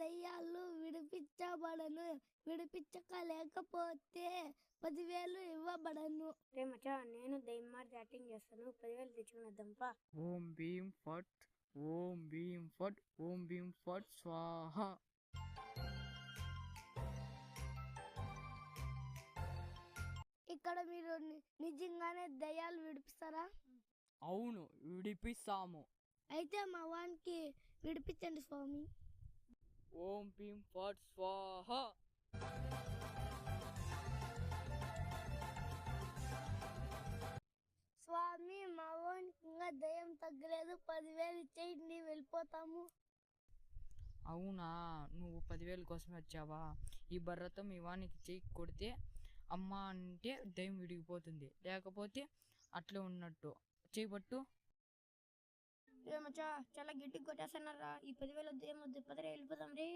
దయ్యాలు విడిపించబడను, విడిపించలేకపోతే 10,000 ఇవ్వబడను. రే మచ్చా, నేను దయ్యమార్చి యాక్టింగ్ చేస్తాను, 10,000 తెచ్చుకునేద్దాంపా. ఓం భీం ఫట్, ఓం భీం ఫట్, ఓం భీం ఫట్ స్వాహ. ఇక్కడ మీరు నిజంగానే దయ్యాలు విడిపిస్తారా? అవును, విడిపిస్తాము. అయితే మా వానికి విడిపించండి స్వామి. ఓం భీం ఫట్ స్వాహ. స్వామి, మా వానికి ఇంకా దయ్యం తగ్గలేదు, 10,000 ఇచ్చేయండి, వెళ్ళిపోతాము. అవునా, నువ్వు 10,000 కోసమే వచ్చావా? ఈ బర్రతో మీ వానికి చెయ్యి కొడితే అమ్మ అంటే దయ్యం విడిగిపోతుంది, లేకపోతే అట్లే ఉన్నట్టు. చెయ్యి పట్టు. రే మచ్చా, చాలా గట్టిగా కొట్టేస్తున్నారా, ఈ 10,000 వద్దు, ఏమొద్దు, 10,000 వెళ్ళిపోదాం రే.